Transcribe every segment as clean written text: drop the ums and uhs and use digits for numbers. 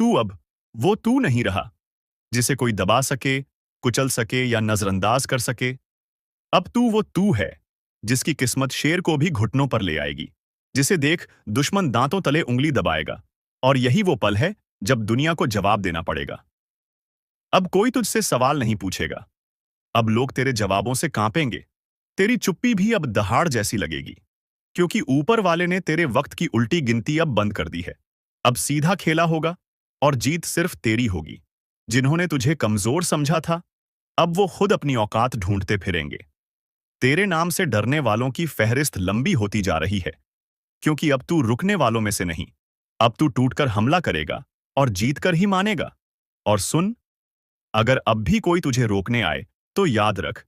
तू अब वो तू नहीं रहा जिसे कोई दबा सके, कुचल सके या नजरअंदाज कर सके। अब तू वो तू है जिसकी किस्मत शेर को भी घुटनों पर ले आएगी, जिसे देख दुश्मन दांतों तले उंगली दबाएगा। और यही वो पल है जब दुनिया को जवाब देना पड़ेगा। अब कोई तुझसे सवाल नहीं पूछेगा। अब लोग तेरे जवाबों से कांपेंगे। तेरी चुप्पी भी अब दहाड़ जैसी लगेगी, क्योंकि ऊपर वाले ने तेरे वक्त की उल्टी गिनती अब बंद कर दी है। अब सीधा खेला होगा और जीत सिर्फ तेरी होगी। जिन्होंने तुझे कमजोर समझा था, अब वो खुद अपनी औकात ढूंढते फिरेंगे। तेरे नाम से डरने वालों की फहरिस्त लंबी होती जा रही है, क्योंकि अब तू रुकने वालों में से नहीं। अब तू टूटकर हमला करेगा और जीतकर ही मानेगा। और सुन, अगर अब भी कोई तुझे रोकने आए, तो याद रख,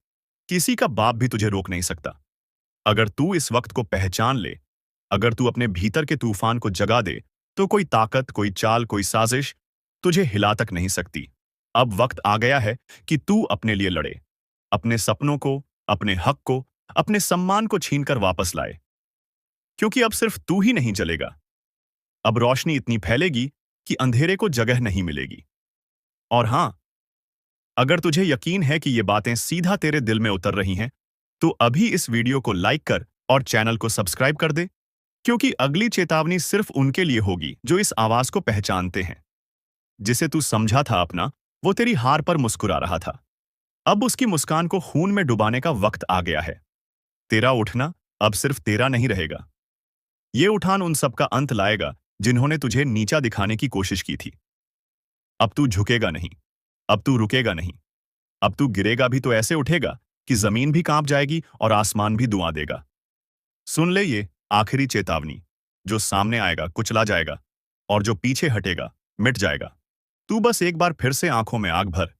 किसी का बाप भी तुझे रोक नहीं सकता। अगर तू इस वक्त को पहचान ले, अगर तू अपने भीतर के तूफान को जगा दे, तो कोई ताकत, कोई चाल, कोई साजिश तुझे हिला तक नहीं सकती। अब वक्त आ गया है कि तू अपने लिए लड़े, अपने सपनों को, अपने हक को, अपने सम्मान को छीनकर वापस लाए। क्योंकि अब सिर्फ तू ही नहीं जलेगा, अब रोशनी इतनी फैलेगी कि अंधेरे को जगह नहीं मिलेगी। और हां, अगर तुझे यकीन है कि ये बातें सीधा तेरे दिल में उतर रही हैं, तो अभी इस वीडियो को लाइक कर और चैनल को सब्सक्राइब कर दे, क्योंकि अगली चेतावनी सिर्फ उनके लिए होगी जो इस आवाज को पहचानते हैं। जिसे तू समझा था अपना, वो तेरी हार पर मुस्कुरा रहा था। अब उसकी मुस्कान को खून में डुबाने का वक्त आ गया है। तेरा उठना अब सिर्फ तेरा नहीं रहेगा। ये उठान उन सब का अंत लाएगा जिन्होंने तुझे नीचा दिखाने की कोशिश की थी। अब तू झुकेगा नहीं, अब तू रुकेगा नहीं। अब तू गिरेगा भी तो ऐसे उठेगा कि जमीन भी कांप जाएगी और आसमान भी दुआ देगा। सुन ले ये आखिरी चेतावनी, जो सामने आएगा कुचला जाएगा, और जो पीछे हटेगा मिट जाएगा। तू बस एक बार फिर से आंखों में आग भर,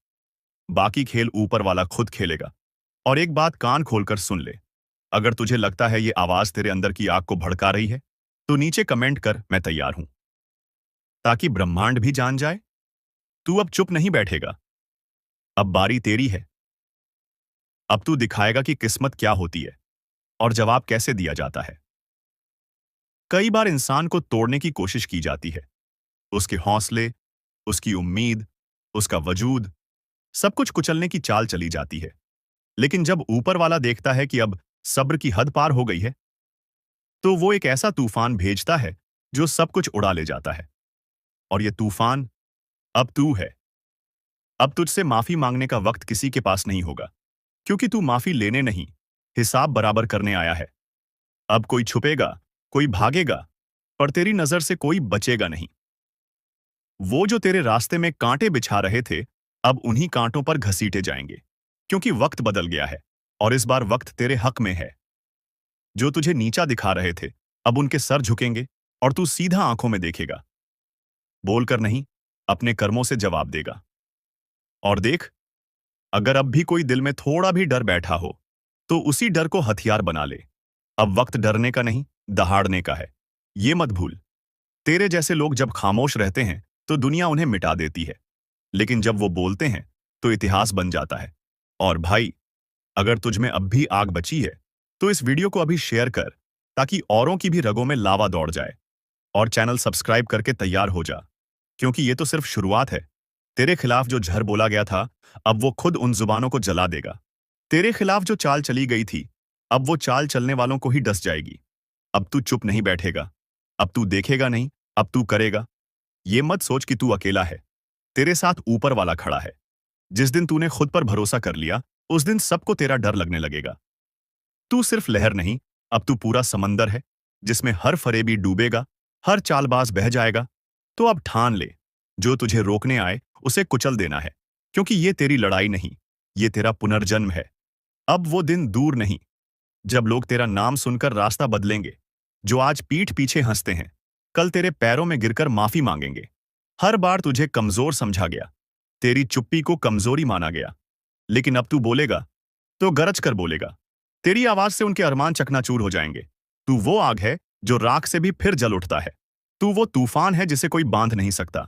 बाकी खेल ऊपर वाला खुद खेलेगा। और एक बात कान खोलकर सुन ले, अगर तुझे लगता है ये आवाज तेरे अंदर की आग को भड़का रही है, तो नीचे कमेंट कर, मैं तैयार हूं, ताकि ब्रह्मांड भी जान जाए। तू अब चुप नहीं बैठेगा, अब बारी तेरी है। अब तू दिखाएगा कि किस्मत क्या होती है और जवाब कैसे दिया जाता है। कई बार इंसान को तोड़ने की कोशिश की जाती है, उसके हौसले, उसकी उम्मीद, उसका वजूद, सब कुछ कुचलने की चाल चली जाती है। लेकिन जब ऊपर वाला देखता है कि अब सब्र की हद पार हो गई है, तो वो एक ऐसा तूफान भेजता है जो सब कुछ उड़ा ले जाता है। और ये तूफान अब तू है। अब तुझसे माफी मांगने का वक्त किसी के पास नहीं होगा, क्योंकि तू माफी लेने नहीं, हिसाब बराबर करने आया है। अब कोई छुपेगा, कोई भागेगा, पर तेरी नजर से कोई बचेगा नहीं। वो जो तेरे रास्ते में कांटे बिछा रहे थे, अब उन्हीं कांटों पर घसीटे जाएंगे, क्योंकि वक्त बदल गया है और इस बार वक्त तेरे हक में है। जो तुझे नीचा दिखा रहे थे, अब उनके सर झुकेंगे और तू सीधा आंखों में देखेगा। बोलकर नहीं, अपने कर्मों से जवाब देगा। और देख, अगर अब भी कोई दिल में थोड़ा भी डर बैठा हो, तो उसी डर को हथियार बना ले। अब वक्त डरने का नहीं, दहाड़ने का है। ये मत भूल, तेरे जैसे लोग जब खामोश रहते हैं, तो दुनिया उन्हें मिटा देती है, लेकिन जब वो बोलते हैं, तो इतिहास बन जाता है। और भाई, अगर तुझ में अब भी आग बची है, तो इस वीडियो को अभी शेयर कर, ताकि औरों की भी रगों में लावा दौड़ जाए। और चैनल सब्सक्राइब करके तैयार हो जा, क्योंकि ये तो सिर्फ शुरुआत है। तेरे खिलाफ जो झर बोला गया था, अब वो खुद उन जुबानों को जला देगा। तेरे खिलाफ जो चाल चली गई थी, अब वो चाल चलने वालों को ही डस जाएगी। अब तू चुप नहीं बैठेगा, अब तू देखेगा नहीं, अब तू करेगा। ये मत सोच कि तू अकेला है, तेरे साथ ऊपर वाला खड़ा है। जिस दिन तूने खुद पर भरोसा कर लिया, उस दिन सबको तेरा डर लगने लगेगा। तू सिर्फ लहर नहीं, अब तू पूरा समंदर है, जिसमें हर फरेबी डूबेगा, हर चालबाज बह जाएगा। तो अब ठान ले, जो तुझे रोकने आए उसे कुचल देना है, क्योंकि ये तेरी लड़ाई नहीं, ये तेरा पुनर्जन्म है। अब वो दिन दूर नहीं, जब लोग तेरा नाम सुनकर रास्ता बदलेंगे। जो आज पीठ पीछे हंसते हैं, कल तेरे पैरों में गिरकर माफी मांगेंगे। हर बार तुझे कमजोर समझा गया, तेरी चुप्पी को कमजोरी माना गया, लेकिन अब तू बोलेगा तो गरज कर बोलेगा। तेरी आवाज से उनके अरमान चकनाचूर हो जाएंगे। तू वो आग है जो राख से भी फिर जल उठता है। तू वो तूफान है जिसे कोई बांध नहीं सकता।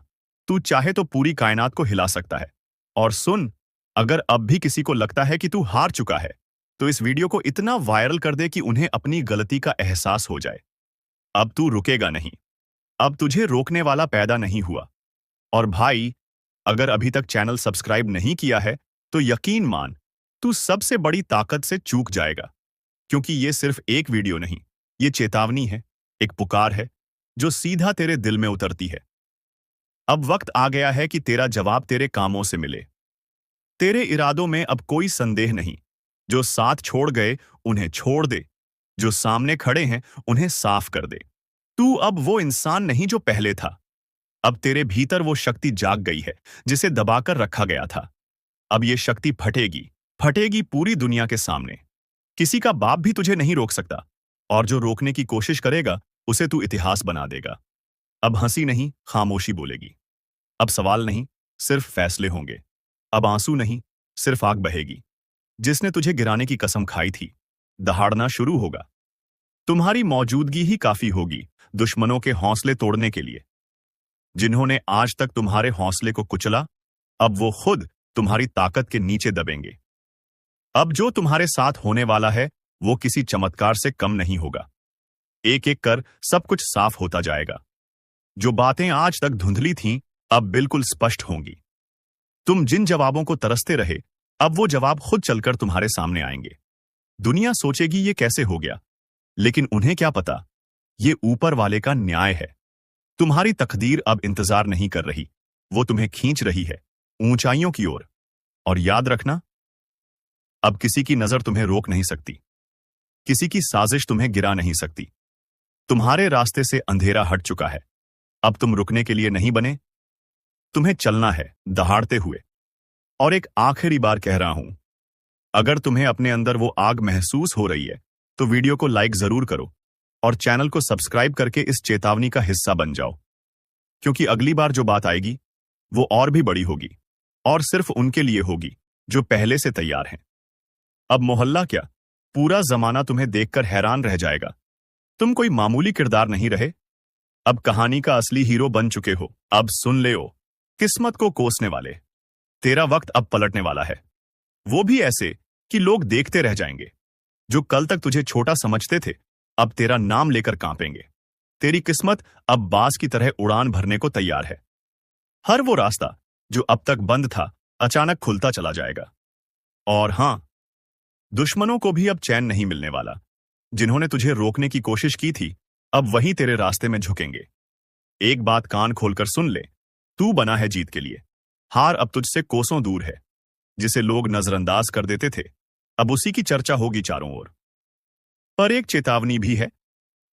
तू चाहे तो पूरी कायनात को हिला सकता है। और सुन, अगर अब भी किसी को लगता है कि तू हार चुका है, तो इस वीडियो को इतना वायरल कर दे कि उन्हें अपनी गलती का एहसास हो जाए। अब तू रुकेगा नहीं, अब तुझे रोकने वाला पैदा नहीं हुआ, और भाई, अगर अभी तक चैनल सब्सक्राइब नहीं किया है तो यकीन मान, तू सबसे बड़ी ताकत से चूक जाएगा। क्योंकि ये सिर्फ एक वीडियो नहीं, ये चेतावनी है, एक पुकार है जो सीधा तेरे दिल में उतरती है। अब वक्त आ गया है कि तेरा जवाब तेरे कामों से मिले। तेरे इरादों में अब कोई संदेह नहीं। जो साथ छोड़ गए उन्हें छोड़ दे, जो सामने खड़े हैं उन्हें साफ कर दे। तू अब वो इंसान नहीं जो पहले था। अब तेरे भीतर वो शक्ति जाग गई है जिसे दबाकर रखा गया था। अब ये शक्ति फटेगी, फटेगी पूरी दुनिया के सामने। किसी का बाप भी तुझे नहीं रोक सकता, और जो रोकने की कोशिश करेगा उसे तू इतिहास बना देगा। अब हंसी नहीं, खामोशी बोलेगी। अब सवाल नहीं, सिर्फ फैसले होंगे। अब आंसू नहीं, सिर्फ आग बहेगी। जिसने तुझे गिराने की कसम खाई थी, दहाड़ना शुरू होगा। तुम्हारी मौजूदगी ही काफी होगी दुश्मनों के हौसले तोड़ने के लिए। जिन्होंने आज तक तुम्हारे हौसले को कुचला, अब वो खुद तुम्हारी ताकत के नीचे दबेंगे। अब जो तुम्हारे साथ होने वाला है वो किसी चमत्कार से कम नहीं होगा। एक एक कर सब कुछ साफ होता जाएगा। जो बातें आज तक धुंधली थीं, अब बिल्कुल स्पष्ट होंगी। तुम जिन जवाबों को तरसते रहे, अब वो जवाब खुद चलकर तुम्हारे सामने आएंगे। दुनिया सोचेगी ये कैसे हो गया, लेकिन उन्हें क्या पता, ये ऊपर वाले का न्याय है। तुम्हारी तकदीर अब इंतजार नहीं कर रही, वो तुम्हें खींच रही है ऊंचाइयों की ओर। और याद रखना, अब किसी की नजर तुम्हें रोक नहीं सकती, किसी की साजिश तुम्हें गिरा नहीं सकती। तुम्हारे रास्ते से अंधेरा हट चुका है। अब तुम रुकने के लिए नहीं बने, तुम्हें चलना है दहाड़ते हुए। और एक आखिरी बार कह रहा हूं, अगर तुम्हें अपने अंदर वो आग महसूस हो रही है तो वीडियो को लाइक जरूर करो और चैनल को सब्सक्राइब करके इस चेतावनी का हिस्सा बन जाओ। क्योंकि अगली बार जो बात आएगी वो और भी बड़ी होगी, और सिर्फ उनके लिए होगी जो पहले से तैयार हैं। अब मोहल्ला क्या, पूरा जमाना तुम्हें देखकर हैरान रह जाएगा। तुम कोई मामूली किरदार नहीं रहे, अब कहानी का असली हीरो बन चुके हो। अब सुन ले ओ, किस्मत को कोसने वाले, तेरा वक्त अब पलटने वाला है। वो भी ऐसे कि लोग देखते रह जाएंगे। जो कल तक तुझे छोटा समझते थे, अब तेरा नाम लेकर कांपेंगे। तेरी किस्मत अब बाज की तरह उड़ान भरने को तैयार है। हर वो रास्ता जो अब तक बंद था, अचानक खुलता चला जाएगा। और हां, दुश्मनों को भी अब चैन नहीं मिलने वाला। जिन्होंने तुझे रोकने की कोशिश की थी, अब वही तेरे रास्ते में झुकेंगे। एक बात कान खोलकर सुन ले, तू बना है जीत के लिए। हार अब तुझसे कोसों दूर है। जिसे लोग नजरअंदाज कर देते थे, अब उसी की चर्चा होगी चारों ओर। पर एक चेतावनी भी है,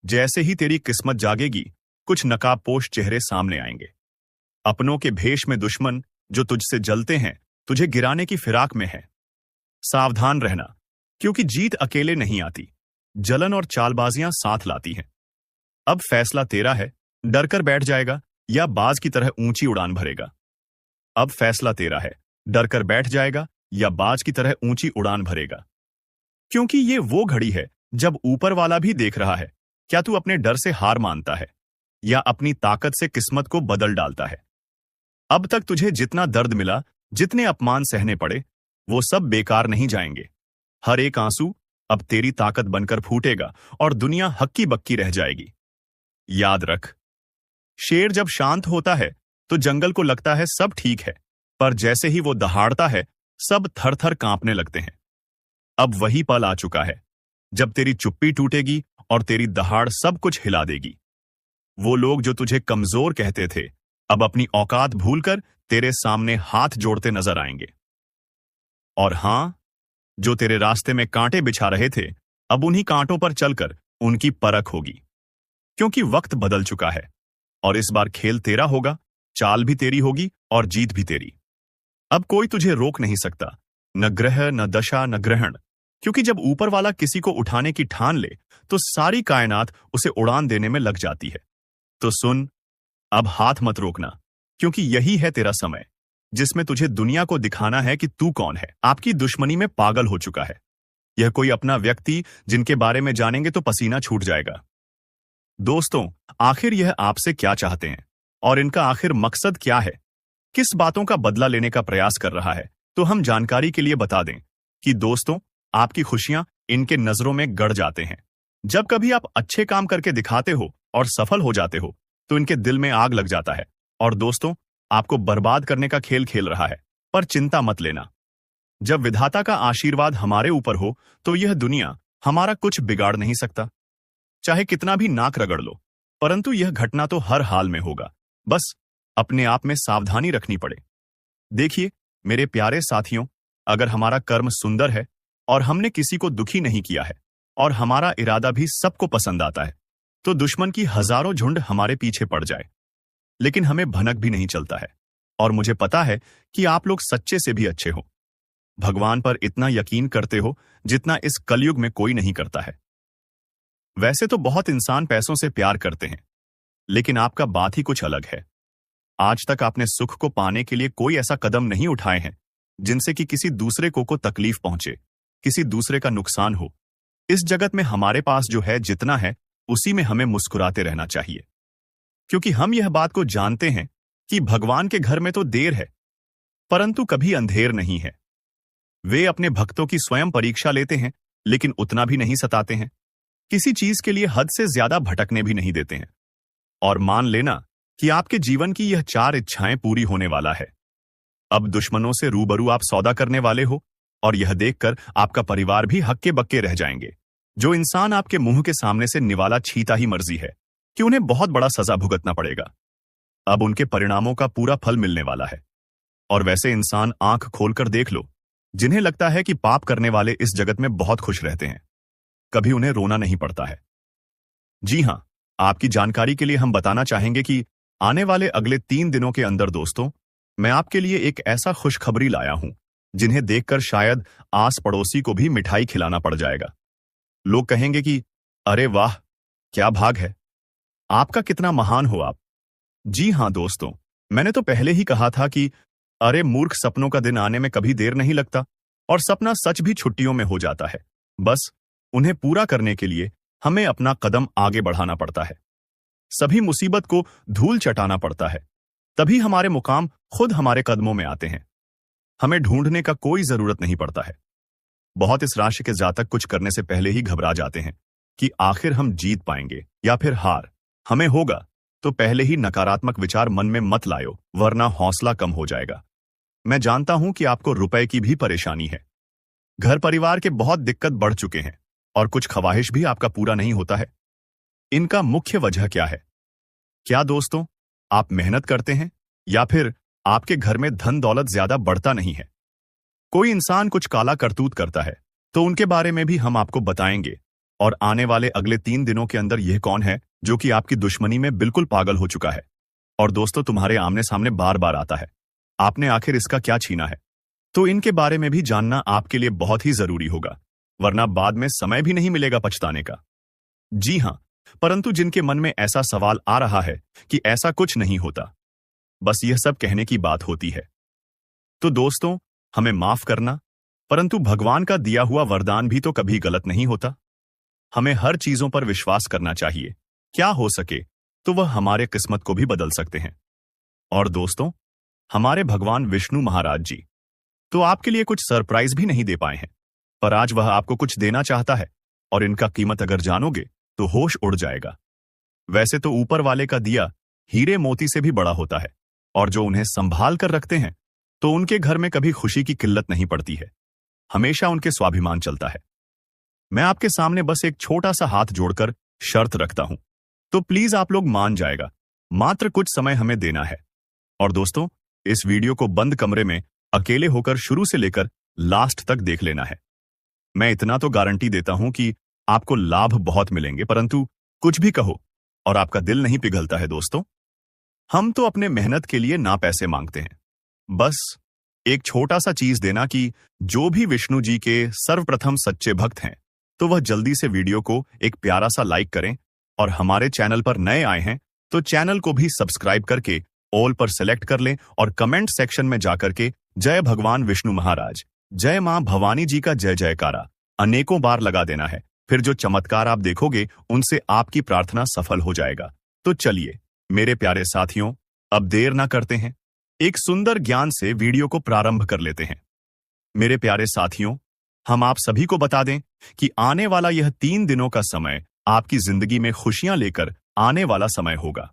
जैसे ही तेरी किस्मत जागेगी, कुछ नकाबपोश चेहरे सामने आएंगे। अपनों के भेष में दुश्मन जो तुझसे जलते हैं, तुझे गिराने की फिराक में है। सावधान रहना, क्योंकि जीत अकेले नहीं आती, जलन और चालबाजियां साथ लाती हैं। अब फैसला तेरा है, डरकर बैठ जाएगा या बाज की तरह ऊंची उड़ान भरेगा। अब फैसला तेरा है, डरकर बैठ जाएगा या बाज की तरह ऊंची उड़ान भरेगा। क्योंकि ये वो घड़ी है जब ऊपर वाला भी देख रहा है। क्या तू अपने डर से हार मानता है या अपनी ताकत से किस्मत को बदल डालता है? अब तक तुझे जितना दर्द मिला, जितने अपमान सहने पड़े, वो सब बेकार नहीं जाएंगे। हर एक आंसू अब तेरी ताकत बनकर फूटेगा और दुनिया हक्की बक्की रह जाएगी। याद रख, शेर जब शांत होता है तो जंगल को लगता है सब ठीक है, पर जैसे ही वो दहाड़ता है, सब थर थर कांपने लगते हैं। अब वही पल आ चुका है जब तेरी चुप्पी टूटेगी और तेरी दहाड़ सब कुछ हिला देगी। वो लोग जो तुझे कमजोर कहते थे, अब अपनी औकात भूलकर तेरे सामने हाथ जोड़ते नजर आएंगे। और हां, जो तेरे रास्ते में कांटे बिछा रहे थे, अब उन्हीं कांटों पर चलकर उनकी परख होगी। क्योंकि वक्त बदल चुका है और इस बार खेल तेरा होगा, चाल भी तेरी होगी और जीत भी तेरी। अब कोई तुझे रोक नहीं सकता, न ग्रह, न दशा, न ग्रहण। क्योंकि जब ऊपर वाला किसी को उठाने की ठान ले, तो सारी कायनात उसे उड़ान देने में लग जाती है। तो सुन, अब हाथ मत रोकना, क्योंकि यही है तेरा समय, जिसमें तुझे दुनिया को दिखाना है कि तू कौन है। आपकी दुश्मनी में पागल हो चुका है। यह कोई अपना व्यक्ति जिनके बारे में जानेंगे तो पसीना छूट जाएगा। दोस्तों, आखिर यह आपसे क्या चाहते हैं और इनका आखिर मकसद क्या है? किस बातों का बदला लेने का प्रयास कर रहा है? तो हम जानकारी के लिए बता दें कि दोस्तों, आपकी खुशियां इनके नजरों में गड़ जाते हैं। जब कभी आप अच्छे काम करके दिखाते हो और सफल हो जाते हो, तो इनके दिल में आग लग जाता है। और दोस्तों, आपको बर्बाद करने का खेल खेल रहा है। पर चिंता मत लेना, जब विधाता का आशीर्वाद हमारे ऊपर हो तो यह दुनिया हमारा कुछ बिगाड़ नहीं सकता। चाहे कितना भी नाक रगड़ लो, परंतु यह घटना तो हर हाल में होगा। बस अपने आप में सावधानी रखनी पड़े। देखिए मेरे प्यारे साथियों, अगर हमारा कर्म सुंदर है और हमने किसी को दुखी नहीं किया है और हमारा इरादा भी सबको पसंद आता है, तो दुश्मन की हजारों झुंड हमारे पीछे पड़ जाए, लेकिन हमें भनक भी नहीं चलता है। और मुझे पता है कि आप लोग सच्चे से भी अच्छे हो, भगवान पर इतना यकीन करते हो जितना इस कलयुग में कोई नहीं करता है। वैसे तो बहुत इंसान पैसों से प्यार करते हैं, लेकिन आपका बात ही कुछ अलग है। आज तक आपने सुख को पाने के लिए कोई ऐसा कदम नहीं उठाए हैं जिनसे कि किसी दूसरे को तकलीफ पहुंचे, किसी दूसरे का नुकसान हो। इस जगत में हमारे पास जो है, जितना है, उसी में हमें मुस्कुराते रहना चाहिए, क्योंकि हम यह बात को जानते हैं कि भगवान के घर में तो देर है, परंतु कभी अंधेर नहीं है। वे अपने भक्तों की स्वयं परीक्षा लेते हैं, लेकिन उतना भी नहीं सताते हैं। किसी चीज के लिए हद से ज्यादा भटकने भी नहीं देते हैं। और मान लेना कि आपके जीवन की यह 4 इच्छाएं पूरी होने वाला है। अब दुश्मनों से रूबरू आप सौदा करने वाले हो, और यह देखकर आपका परिवार भी हक्के बक्के रह जाएंगे। जो इंसान आपके मुंह के सामने से निवाला छीता ही मर्जी है कि उन्हें बहुत बड़ा सजा भुगतना पड़ेगा, अब उनके परिणामों का पूरा फल मिलने वाला है। और वैसे इंसान आंख खोलकर देख लो, जिन्हें लगता है कि पाप करने वाले इस जगत में बहुत खुश रहते हैं, कभी उन्हें रोना नहीं पड़ता है। जी हां, आपकी जानकारी के लिए हम बताना चाहेंगे कि आने वाले अगले 3 दिनों के अंदर दोस्तों, मैं आपके लिए एक ऐसा खुशखबरी लाया हूं जिन्हें देखकर शायद आस पड़ोसी को भी मिठाई खिलाना पड़ जाएगा। लोग कहेंगे कि अरे वाह, क्या भाग है, आपका कितना महान हो आप। जी हां दोस्तों, मैंने तो पहले ही कहा था कि अरे मूर्ख, सपनों का दिन आने में कभी देर नहीं लगता, और सपना सच भी छुट्टियों में हो जाता है। बस उन्हें पूरा करने के लिए हमें अपना कदम आगे बढ़ाना पड़ता है, सभी मुसीबत को धूल चटाना पड़ता है, तभी हमारे मुकाम खुद हमारे कदमों में आते हैं। हमें ढूंढने का कोई जरूरत नहीं पड़ता है। बहुत इस राशि के जातक कुछ करने से पहले ही घबरा जाते हैं कि आखिर हम जीत पाएंगे या फिर हार हमें होगा, तो पहले ही नकारात्मक विचार मन में मत लायो, वरना हौसला कम हो जाएगा। मैं जानता हूं कि आपको रुपए की भी परेशानी है, घर परिवार के बहुत दिक्कत बढ़ चुके हैं, और कुछ ख्वाहिश भी आपका पूरा नहीं होता है। इनका मुख्य वजह क्या है? क्या दोस्तों, आप मेहनत करते हैं या फिर आपके घर में धन दौलत ज्यादा बढ़ता नहीं है? कोई इंसान कुछ काला करतूत करता है तो उनके बारे में भी हम आपको बताएंगे। और आने वाले अगले 3 दिनों के अंदर यह कौन है जो कि आपकी दुश्मनी में बिल्कुल पागल हो चुका है और दोस्तों तुम्हारे आमने सामने बार बार आता है, आपने आखिर इसका क्या छीना है? तो इनके बारे में भी जानना आपके लिए बहुत ही जरूरी होगा, वरना बाद में समय भी नहीं मिलेगा पछताने का। जी हां, परंतु जिनके मन में ऐसा सवाल आ रहा है कि ऐसा कुछ नहीं होता, बस यह सब कहने की बात होती है, तो दोस्तों हमें माफ करना, परंतु भगवान का दिया हुआ वरदान भी तो कभी गलत नहीं होता। हमें हर चीजों पर विश्वास करना चाहिए, क्या हो सके तो वह हमारे किस्मत को भी बदल सकते हैं। और दोस्तों, हमारे भगवान विष्णु महाराज जी तो आपके लिए कुछ सरप्राइज भी नहीं दे पाए हैं, पर आज वह आपको कुछ देना चाहता है, और इनका कीमत अगर जानोगे तो होश उड़ जाएगा। वैसे तो ऊपर वाले का दिया हीरे मोती से भी बड़ा होता है, और जो उन्हें संभाल कर रखते हैं तो उनके घर में कभी खुशी की किल्लत नहीं पड़ती है, हमेशा उनके स्वाभिमान चलता है। मैं आपके सामने बस एक छोटा सा हाथ जोड़कर शर्त रखता हूं, तो प्लीज आप लोग मान जाएगा, मात्र कुछ समय हमें देना है। और दोस्तों, इस वीडियो को बंद कमरे में अकेले होकर शुरू से लेकर लास्ट तक देख लेना है। मैं इतना तो गारंटी देता हूं कि आपको लाभ बहुत मिलेंगे, परंतु कुछ भी कहो और आपका दिल नहीं पिघलता है दोस्तों। हम तो अपने मेहनत के लिए ना पैसे मांगते हैं, बस एक छोटा सा चीज देना कि जो भी विष्णु जी के सर्वप्रथम सच्चे भक्त हैं तो वह जल्दी से वीडियो को एक प्यारा सा लाइक करें, और हमारे चैनल पर नए आए हैं तो चैनल को भी सब्सक्राइब करके ऑल पर सेलेक्ट कर लें, और कमेंट सेक्शन में जाकर के जय भगवान विष्णु महाराज, जय मां भवानी जी का जय जयकारा अनेकों बार लगा देना है। फिर जो चमत्कार आप देखोगे उनसे आपकी प्रार्थना सफल हो जाएगा। तो चलिए मेरे प्यारे साथियों, अब देर ना करते हैं, एक सुंदर ज्ञान से वीडियो को प्रारंभ कर लेते हैं। मेरे प्यारे साथियों, हम आप सभी को बता दें कि आने वाला यह 3 दिनों का समय आपकी जिंदगी में खुशियां लेकर आने वाला समय होगा,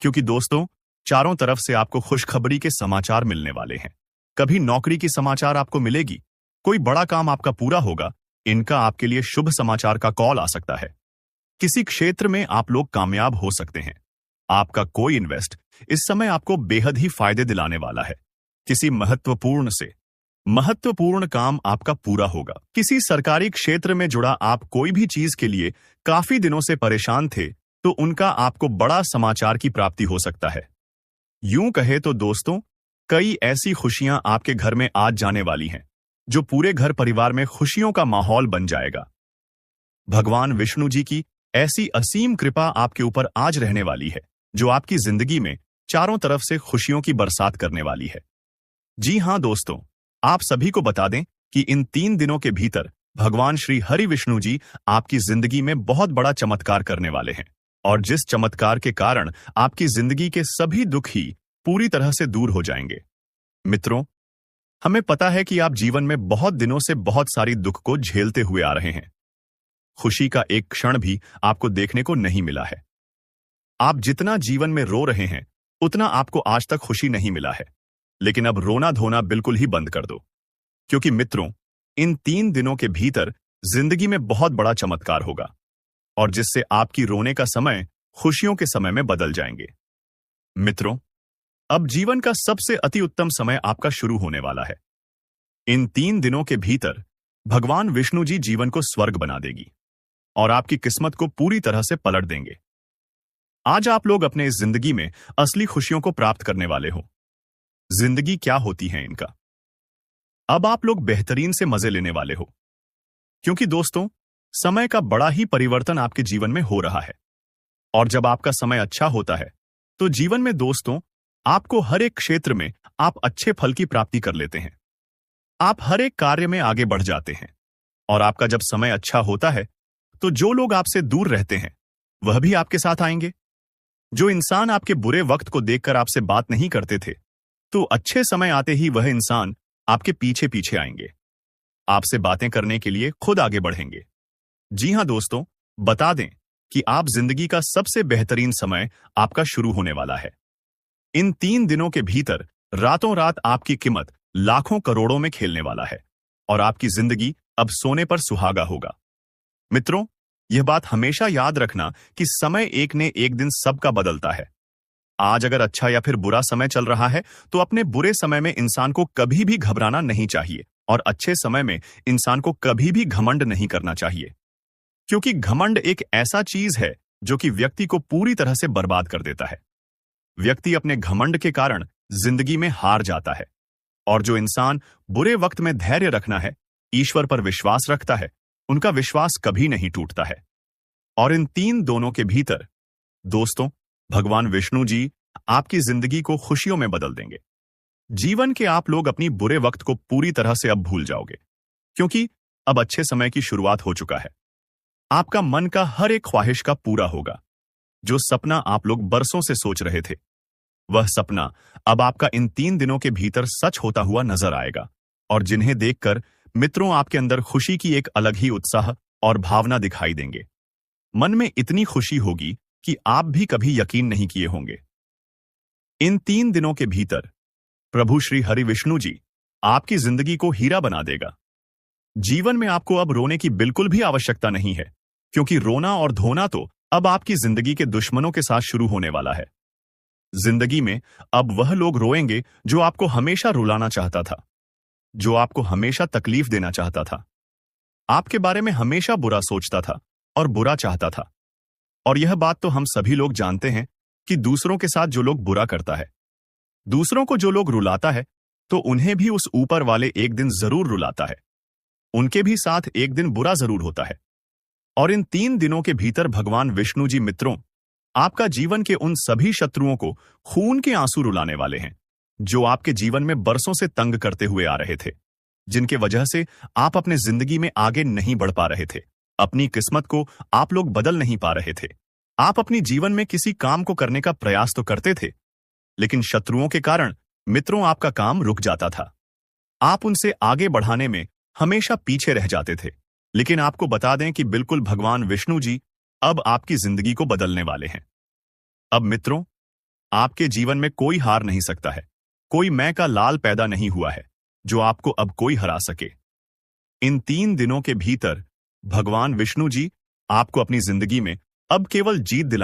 क्योंकि दोस्तों चारों तरफ से आपको खुशखबरी के समाचार मिलने वाले हैं। कभी नौकरी की समाचार आपको मिलेगी, कोई बड़ा काम आपका पूरा होगा, इनका आपके लिए शुभ समाचार का कॉल आ सकता है। किसी क्षेत्र में आप लोग कामयाब हो सकते हैं। आपका कोई इन्वेस्ट इस समय आपको बेहद ही फायदे दिलाने वाला है। किसी महत्वपूर्ण काम आपका पूरा होगा। किसी सरकारी क्षेत्र में जुड़ा आप कोई भी चीज के लिए काफी दिनों से परेशान थे, तो उनका आपको बड़ा समाचार की प्राप्ति हो सकता है। यूं कहे तो दोस्तों, कई ऐसी खुशियां आपके घर में आज जाने वाली हैं, जो पूरे घर परिवार में खुशियों का माहौल बन जाएगा। भगवान विष्णु जी की ऐसी असीम कृपा आपके ऊपर आज रहने वाली है, जो आपकी जिंदगी में चारों तरफ से खुशियों की बरसात करने वाली है। जी हां दोस्तों, आप सभी को बता दें कि इन 3 दिनों के भीतर भगवान श्री हरि विष्णु जी आपकी जिंदगी में बहुत बड़ा चमत्कार करने वाले हैं, और जिस चमत्कार के कारण आपकी जिंदगी के सभी दुख ही पूरी तरह से दूर हो जाएंगे। मित्रों, हमें पता है कि आप जीवन में बहुत दिनों से बहुत सारी दुख को झेलते हुए आ रहे हैं। खुशी का एक क्षण भी आपको देखने को नहीं मिला है। आप जितना जीवन में रो रहे हैं, उतना आपको आज तक खुशी नहीं मिला है। लेकिन अब रोना धोना बिल्कुल ही बंद कर दो, क्योंकि मित्रों, इन 3 दिनों के भीतर जिंदगी में बहुत बड़ा चमत्कार होगा, और जिससे आपकी रोने का समय खुशियों के समय में बदल जाएंगे। मित्रों, अब जीवन का सबसे अति उत्तम समय आपका शुरू होने वाला है। इन 3 दिनों के भीतर भगवान विष्णु जी जीवन को स्वर्ग बना देगी और आपकी किस्मत को पूरी तरह से पलट देंगे। आज आप लोग अपने इस जिंदगी में असली खुशियों को प्राप्त करने वाले हो। जिंदगी क्या होती है इनका, अब आप लोग बेहतरीन से मजे लेने वाले हो, क्योंकि दोस्तों, समय का बड़ा ही परिवर्तन आपके जीवन में हो रहा है। और जब आपका समय अच्छा होता है, तो जीवन में दोस्तों, आपको हर एक क्षेत्र में आप अच्छे फल की प्राप्ति कर लेते हैं। आप हर एक कार्य में आगे बढ़ जाते हैं। और आपका जब समय अच्छा होता है, तो जो लोग आपसे दूर रहते हैं, वह भी आपके साथ आएंगे। जो इंसान आपके बुरे वक्त को देखकर आपसे बात नहीं करते थे, तो अच्छे समय आते ही वह इंसान आपके पीछे पीछे आएंगे, आपसे बातें करने के लिए खुद आगे बढ़ेंगे। जी हां दोस्तों, बता दें कि आप जिंदगी का सबसे बेहतरीन समय आपका शुरू होने वाला है। इन 3 दिनों के भीतर रातों रात आपकी कीमत लाखों करोड़ों में खेलने वाला है, और आपकी जिंदगी अब सोने पर सुहागा होगा। मित्रों, यह बात हमेशा याद रखना कि समय एक ने एक दिन सबका बदलता है। आज अगर अच्छा या फिर बुरा समय चल रहा है, तो अपने बुरे समय में इंसान को कभी भी घबराना नहीं चाहिए, और अच्छे समय में इंसान को कभी भी घमंड नहीं करना चाहिए, क्योंकि घमंड एक ऐसा चीज है जो कि व्यक्ति को पूरी तरह से बर्बाद कर देता है। व्यक्ति अपने घमंड के कारण जिंदगी में हार जाता है, और जो इंसान बुरे वक्त में धैर्य रखना है, ईश्वर पर विश्वास रखता है, उनका विश्वास कभी नहीं टूटता है। और इन 3 दोनों के भीतर दोस्तों, भगवान विष्णु जी आपकी जिंदगी को खुशियों में बदल देंगे। जीवन के आप लोग अपनी बुरे वक्त को पूरी तरह से अब भूल जाओगे, क्योंकि अब अच्छे समय की शुरुआत हो चुका है। आपका मन का हर एक ख्वाहिश का पूरा होगा। जो सपना आप लोग बरसों से सोच रहे थे, वह सपना अब आपका इन 3 दिनों के भीतर सच होता हुआ नजर आएगा, और जिन्हें देखकर मित्रों आपके अंदर खुशी की एक अलग ही उत्साह और भावना दिखाई देंगे। मन में इतनी खुशी होगी कि आप भी कभी यकीन नहीं किए होंगे। इन 3 दिनों के भीतर प्रभु श्री हरि विष्णु जी आपकी जिंदगी को हीरा बना देगा। जीवन में आपको अब रोने की बिल्कुल भी आवश्यकता नहीं है, क्योंकि रोना और धोना तो अब आपकी जिंदगी के दुश्मनों के साथ शुरू होने वाला है। जिंदगी में अब वह लोग रोएंगे जो आपको हमेशा रुलाना चाहता था, जो आपको हमेशा तकलीफ देना चाहता था, आपके बारे में हमेशा बुरा सोचता था और बुरा चाहता था। और यह बात तो हम सभी लोग जानते हैं कि दूसरों के साथ जो लोग बुरा करता है, दूसरों को जो लोग रुलाता है, तो उन्हें भी उस ऊपर वाले एक दिन जरूर रुलाता है। उनके भी साथ एक दिन बुरा जरूर होता है। और इन 3 दिनों के भीतर भगवान विष्णु जी मित्रों आपका जीवन के उन सभी शत्रुओं को खून के आंसू रुलाने वाले हैं, जो आपके जीवन में बरसों से तंग करते हुए आ रहे थे, जिनके वजह से आप अपने जिंदगी में आगे नहीं बढ़ पा रहे थे। अपनी किस्मत को आप लोग बदल नहीं पा रहे थे। आप अपनी जीवन में किसी काम को करने का प्रयास तो करते थे, लेकिन शत्रुओं के कारण मित्रों आपका काम रुक जाता था। आप उनसे आगे बढ़ाने में हमेशा पीछे रह जाते थे। लेकिन आपको बता दें कि बिल्कुल भगवान विष्णु जी अब आपकी जिंदगी को बदलने वाले हैं। अब मित्रों, आपके जीवन में कोई हार नहीं सकता है। कोई मैं का लाल पैदा नहीं हुआ है जो आपको अब कोई हरा सके। इन 3 दिनों के भीतर भगवान विष्णु जी आपको अपनी जिंदगी में अब केवल जीत दिला